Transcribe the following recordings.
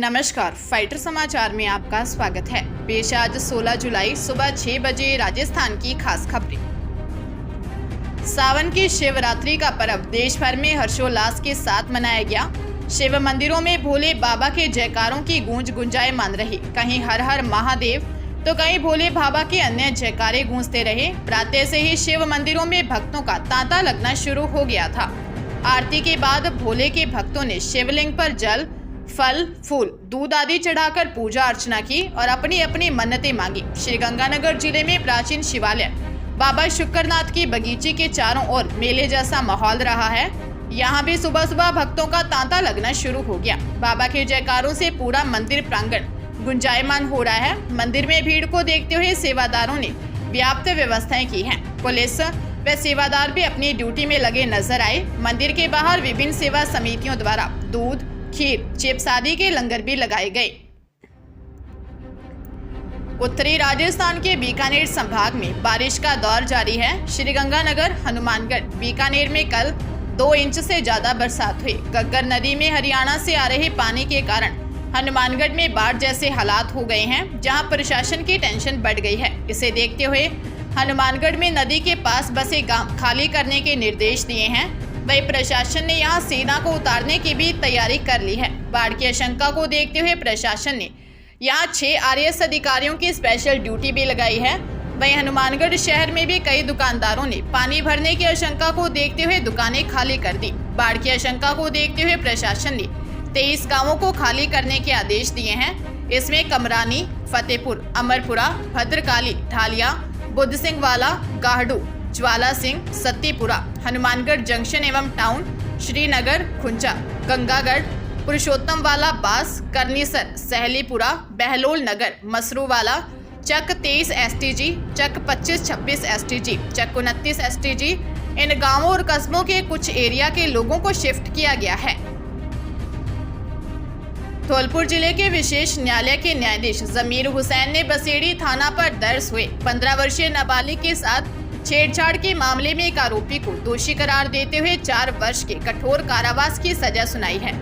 नमस्कार, फाइटर समाचार में आपका स्वागत है। पेश आज 16 जुलाई सुबह 6 बजे राजस्थान की खास खबरें। सावन की शिवरात्रि का पर्व देश भर में हर्षोल्लास के साथ मनाया गया। शिव मंदिरों में भोले बाबा के जयकारों की गूंज गुंजायमान रही। कहीं हर हर महादेव तो कहीं भोले बाबा के अन्य जयकारे गूंजते रहे। प्रातः से ही शिव मंदिरों में भक्तों का तांता लगना शुरू हो गया था। आरती के बाद भोले के भक्तों ने शिवलिंग पर जल, फल, फूल, दूध आदि चढ़ाकर पूजा अर्चना की और अपनी अपनी मन्नतें मांगी। श्रीगंगानगर जिले में प्राचीन शिवालय बाबा शुक्रनाथ की बगीचे के चारों ओर मेले जैसा माहौल रहा है। यहाँ भी सुबह सुबह भक्तों का तांता लगना शुरू हो गया। बाबा के जयकारों से पूरा मंदिर प्रांगण गुंजायमान हो रहा है। मंदिर में भीड़ को देखते हुए सेवादारों ने व्याप्त व्यवस्थाएं की हैं। पुलिस व सेवादार भी अपनी ड्यूटी में लगे नजर आए। मंदिर के बाहर विभिन्न सेवा समितियों द्वारा दूध, खीर, चिप्स आदि के लंगर भी लगाए गए। उत्तरी राजस्थान के बीकानेर संभाग में बारिश का दौर जारी है। श्रीगंगानगर, हनुमानगढ़, बीकानेर में कल 2 इंच से ज्यादा बरसात हुई। गग्गर नदी में हरियाणा से आ रहे पानी के कारण हनुमानगढ़ में बाढ़ जैसे हालात हो गए हैं, जहां प्रशासन की टेंशन बढ़ गई है। इसे देखते हुए हनुमानगढ़ में नदी के पास बसे गांव खाली करने के निर्देश दिए हैं। वही प्रशासन ने यहां सेना को उतारने की भी तैयारी कर ली है। बाढ़ की आशंका को देखते हुए प्रशासन ने यहां 6 आरएएस अधिकारियों की स्पेशल ड्यूटी भी लगाई है। वहीं हनुमानगढ़ शहर में भी कई दुकानदारों ने पानी भरने की आशंका को देखते हुए दुकानें खाली कर दी। बाढ़ की आशंका को देखते हुए प्रशासन ने 23 गांवों को खाली करने के आदेश दिए हैं। इसमें कमरानी, फतेहपुर, अमरपुरा, भद्रकाली, ढालिया, बुद्ध सिंह वाला, गाहडू, ज्वाला सिंह, सत्तीपुरा, हनुमानगढ़ जंक्शन एवं टाउन, श्रीनगर, खुंचा, गंगागढ़, पुरुषोत्तम वाला, बास, करनीसर, सहलीपुरा, बहलोल नगर, मसरूवाला, चक 23 एसटीजी, चक 25-26 एसटीजी, चक 29 एसटीजी। इन गांवों और कस्बों के कुछ एरिया के लोगों को शिफ्ट किया गया है। धौलपुर जिले के विशेष न्यायालय के न्यायाधीश जमीर हुसैन ने बसेड़ी थाना पर दर्ज हुए 15 वर्षीय नाबालिग के साथ छेड़छाड़ के मामले में एक आरोपी को दोषी करार देते हुए 4 वर्ष के कठोर कारावास की सजा सुनाई है।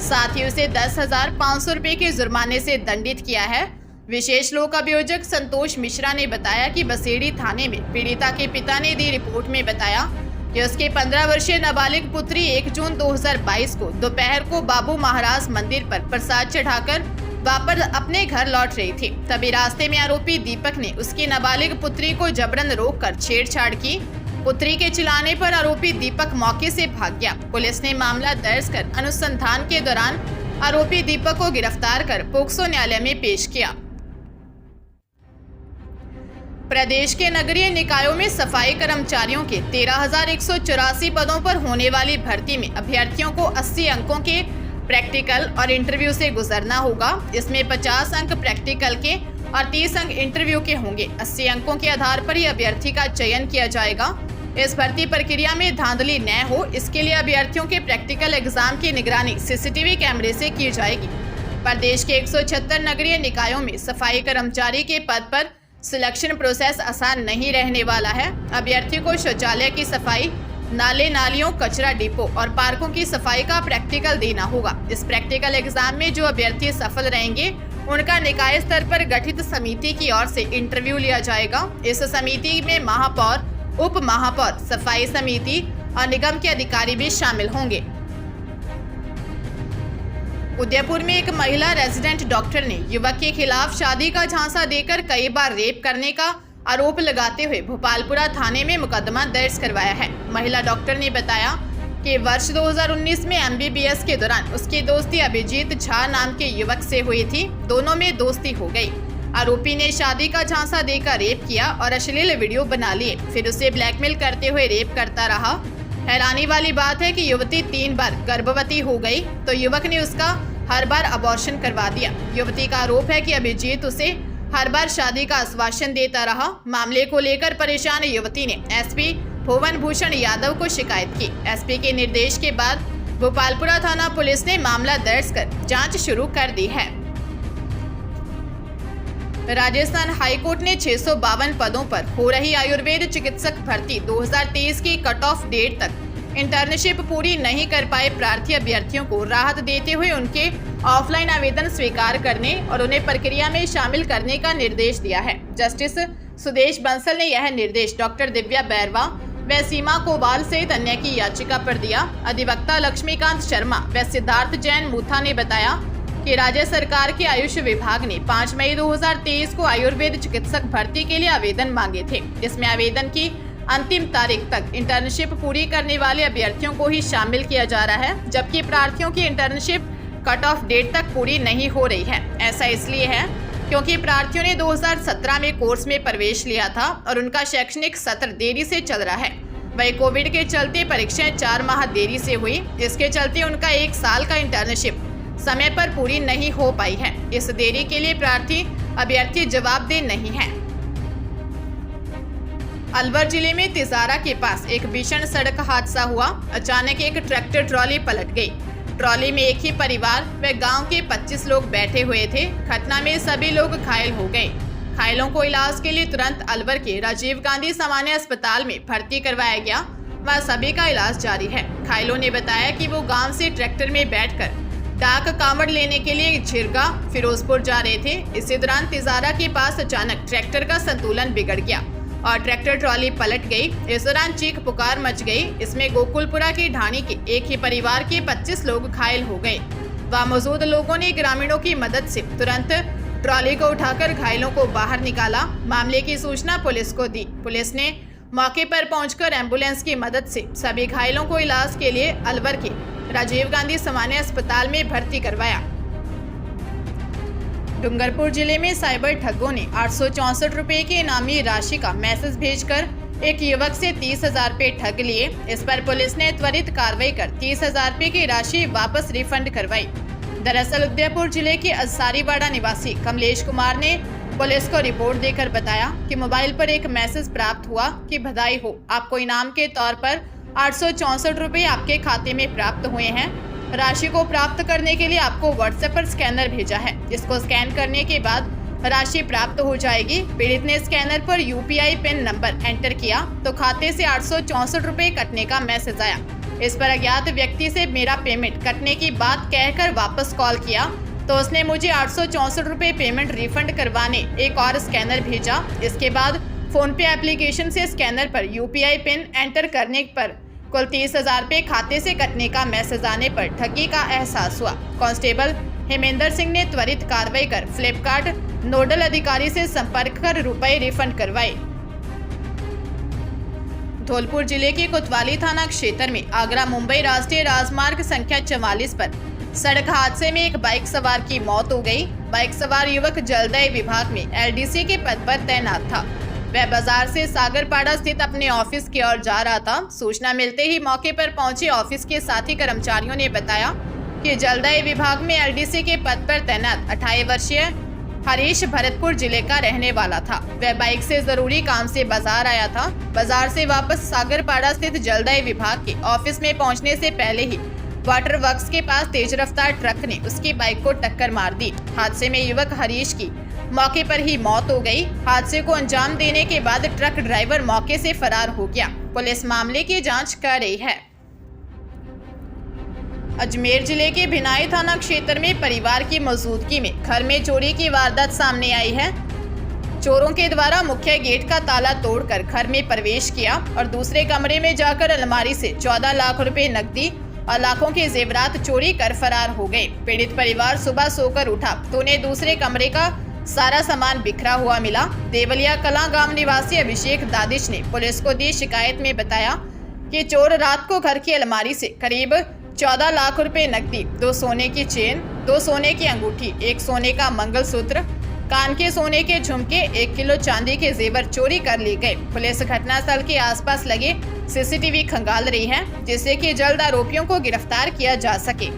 साथ ही उसे 10,500 रुपए के जुर्माने से दंडित किया है। विशेष लोक अभियोजक संतोष मिश्रा ने बताया कि बसेड़ी थाने में पीड़िता के पिता ने दी रिपोर्ट में बताया कि उसके 15 वर्षीय नाबालिग पुत्री 1 जून 2022 को दोपहर को बाबू महाराज मंदिर पर प्रसाद चढ़ाकर वापस अपने घर लौट रही थी। तभी रास्ते में आरोपी दीपक ने उसकी नाबालिग पुत्री को जबरन रोककर छेड़छाड़ की। पुत्री के चिल्लाने पर आरोपी दीपक मौके से भाग गया। पुलिस ने मामला दर्ज कर अनुसंधान के दौरान आरोपी दीपक को गिरफ्तार कर पोक्सो न्यायालय में पेश किया। प्रदेश के नगरीय निकायों में सफाई कर्मचारियों के 13,184 पदों पर होने वाली भर्ती में अभ्यर्थियों को 80 अंकों के प्रैक्टिकल और इंटरव्यू से गुजरना होगा। इसमें 50 अंक प्रैक्टिकल के और 30 अंक इंटरव्यू के होंगे। 80 अंकों के आधार पर ही अभ्यर्थी का चयन किया जाएगा। इस भर्ती प्रक्रिया में धांधली न हो, इसके लिए अभ्यर्थियों के प्रैक्टिकल एग्जाम की निगरानी सीसीटीवी कैमरे से की जाएगी। प्रदेश के 176 नगरीय निकायों में सफाई कर्मचारी के पद पर सिलेक्शन प्रोसेस आसान नहीं रहने वाला है। अभ्यर्थी को शौचालय की सफाई, नाले नालियों, कचरा डिपो और पार्कों की सफाई का प्रैक्टिकल देना होगा। इस प्रैक्टिकल एग्जाम में जो अभ्यर्थी सफल रहेंगे उनका निकाय स्तर पर गठित समिति की ओर से इंटरव्यू लिया जाएगा। इस समिति में महापौर, उप महापौर, सफाई समिति और निगम के अधिकारी भी शामिल होंगे। उदयपुर में एक महिला रेजिडेंट डॉक्टर ने युवक के खिलाफ शादी का झांसा देकर कई बार रेप करने का आरोप लगाते हुए भोपालपुरा थाने में मुकदमा दर्ज करवाया है। महिला डॉक्टर ने बताया कि वर्ष 2019 में एमबीबीएस के दौरान उसकी दोस्ती अभिजीत झा नाम के युवक से हुई थी। दोनों में दोस्ती हो गई। आरोपी ने शादी का झांसा देकर रेप किया और अश्लील वीडियो बना लिए, फिर उसे ब्लैकमेल करते हुए रेप करता रहा। हैरानी वाली बात है कि युवती 3 बार गर्भवती हो गई तो युवक ने उसका हर बार अबॉर्शन करवा दिया। युवती का आरोप है कि अभिजीत उसे हर बार शादी का आश्वासन देता रहा। मामले को लेकर परेशान युवती ने एसपी भुवन भूषण यादव को शिकायत की। एसपी के निर्देश के बाद भोपालपुरा थाना पुलिस ने मामला दर्ज कर जांच शुरू कर दी है। राजस्थान हाईकोर्ट ने 652 पदों पर हो रही आयुर्वेद चिकित्सक भर्ती 2023 की कट ऑफ डेट तक इंटर्नशिप पूरी नहीं कर पाए प्रार्थी अभ्यर्थियों को राहत देते हुए उनके ऑफलाइन आवेदन स्वीकार करने और उन्हें प्रक्रिया में शामिल करने का निर्देश दिया है। जस्टिस सुदेश बंसल ने यह निर्देश डॉक्टर दिव्या बैरवा व सीमा कोबाल सहित अन्य की याचिका पर दिया। अधिवक्ता लक्ष्मीकांत शर्मा व सिद्धार्थ जैन मूथा ने बताया कि राज्य सरकार के आयुष विभाग ने 5 मई 2023 को आयुर्वेद चिकित्सक भर्ती के लिए आवेदन मांगे थे। इसमें आवेदन की अंतिम तारीख तक इंटर्नशिप पूरी करने वाले अभ्यर्थियों को ही शामिल किया जा रहा है, जबकि प्रार्थियों की इंटर्नशिप कट ऑफ डेट तक पूरी नहीं हो रही है। ऐसा इसलिए है क्योंकि प्रार्थियों ने 2017 में कोर्स में प्रवेश लिया था और उनका शैक्षणिक सत्र देरी से चल रहा है। वही कोविड के चलते परीक्षाएं 4 माह देरी से हुई। इसके चलते उनका 1 साल का इंटर्नशिप समय पर पूरी नहीं हो पाई है। इस देरी के लिए प्रार्थी अभ्यर्थी जवाबदेह नहीं है। अलवर जिले में तिजारा के पास एक भीषण सड़क हादसा हुआ। अचानक एक ट्रैक्टर ट्रॉली पलट गई। ट्रॉली में एक ही परिवार व गांव के 25 लोग बैठे हुए थे। घटना में सभी लोग घायल हो गए। घायलों को इलाज के लिए तुरंत अलवर के राजीव गांधी सामान्य अस्पताल में भर्ती करवाया गया। वह सभी का इलाज जारी है। घायलों ने बताया कि वो गांव से ट्रैक्टर में बैठकर डाक कांवड़ लेने के लिए झिरगा फिरोजपुर जा रहे थे। इसी दौरान तिजारा के पास अचानक ट्रैक्टर का संतुलन बिगड़ गया और ट्रैक्टर ट्रॉली पलट गई। इस दौरान चीख पुकार मच गई। इसमें गोकुलपुरा की ढाणी के एक ही परिवार के 25 लोग घायल हो गए। वहां मौजूद लोगों ने ग्रामीणों की मदद से तुरंत ट्रॉली को उठाकर घायलों को बाहर निकाला। मामले की सूचना पुलिस को दी। पुलिस ने मौके पर पहुंचकर एम्बुलेंस की मदद से सभी घायलों को इलाज के लिए अलवर के राजीव गांधी सामान्य अस्पताल में भर्ती करवाया। डूंगरपुर जिले में साइबर ठगों ने 864 रुपए की इनामी राशि का मैसेज भेजकर एक युवक से 30,000 रुपए ठग लिए। इस पर पुलिस ने त्वरित कार्रवाई कर 30,000 रुपए की राशि वापस रिफंड करवाई। दरअसल उदयपुर जिले के अंसारीवाड़ा निवासी कमलेश कुमार ने पुलिस को रिपोर्ट देकर बताया कि मोबाइल पर एक मैसेज प्राप्त हुआ कि बधाई हो, आपको इनाम के तौर पर 864 रुपए आपके खाते में प्राप्त हुए हैं। राशि को प्राप्त करने के लिए आपको व्हाट्सएप पर स्कैनर भेजा है। इसको स्कैन करने के बाद राशि प्राप्त हो जाएगी। पीड़ित ने स्कैनर पर यूपीआई पिन नंबर एंटर किया तो खाते से 864 रुपए कटने का मैसेज आया। इस पर अज्ञात व्यक्ति से मेरा पेमेंट कटने की बात कहकर वापस कॉल किया तो उसने मुझे 864 रुपए पेमेंट रिफंड करवाने एक और स्कैनर भेजा। इसके बाद फोन पे एप्लीकेशन से स्कैनर पर यूपीआई पिन एंटर करने पर कुल 30,000 रुपए खाते से कटने का मैसेज आने पर ठगी का एहसास हुआ। कांस्टेबल हेमेंद्र सिंह ने त्वरित कार्रवाई कर फ्लिपकार्ट नोडल अधिकारी से संपर्क कर रुपए रिफंड करवाए। धौलपुर जिले के कोतवाली थाना क्षेत्र में आगरा मुंबई राष्ट्रीय राजमार्ग संख्या 44 पर सड़क हादसे में एक बाइक सवार की मौत हो गई। बाइक सवार युवक जलदाय विभाग में एलडीसी के पद पर तैनात था। वह बाजार से सागरपाड़ा स्थित अपने ऑफिस की ओर जा रहा था। सूचना मिलते ही मौके पर पहुंचे ऑफिस के साथी कर्मचारियों ने बताया कि जलदाय विभाग में एलडीसी के पद पर तैनात 28 वर्षीय हरीश भरतपुर जिले का रहने वाला था। वह बाइक से जरूरी काम से बाजार आया था। बाजार से वापस सागरपाड़ा स्थित जलदाय विभाग के ऑफिस में पहुंचने से पहले ही वाटर वर्क्स के पास तेज रफ्तार ट्रक ने उसकी बाइक को टक्कर मार दी। हादसे में युवक हरीश की मौके पर ही मौत हो गई। हादसे को अंजाम देने के बाद ट्रक ड्राइवर मौके से फरार हो गया। पुलिस मामले की जांच कर रही है। अजमेर जिले के भिनाई थाना क्षेत्र में परिवार की मौजूदगी में घर में चोरी की वारदात सामने आई है। चोरों के द्वारा मुख्य गेट का ताला तोड़कर घर में प्रवेश किया और दूसरे कमरे में जाकर अलमारी से 14 लाख रुपए नकदी और लाखों के जेवरात चोरी कर फरार हो गए। पीड़ित परिवार सुबह सोकर उठा तो उन्हें दूसरे कमरे का सारा सामान बिखरा हुआ मिला। देवलिया कला गांव निवासी अभिषेक दादिश ने पुलिस को दी शिकायत में बताया कि चोर रात को घर की अलमारी से करीब 14 लाख रुपए नकदी, 2 सोने की चेन, 2 सोने की अंगूठी, 1 सोने का मंगलसूत्र, कान के सोने के झुमके, 1 किलो चांदी के जेवर चोरी कर लिए गए। पुलिस घटनास्थल के आसपास लगे सीसीटीवी खंगाल रही है जिससे कि जल्द आरोपियों को गिरफ्तार किया जा सके।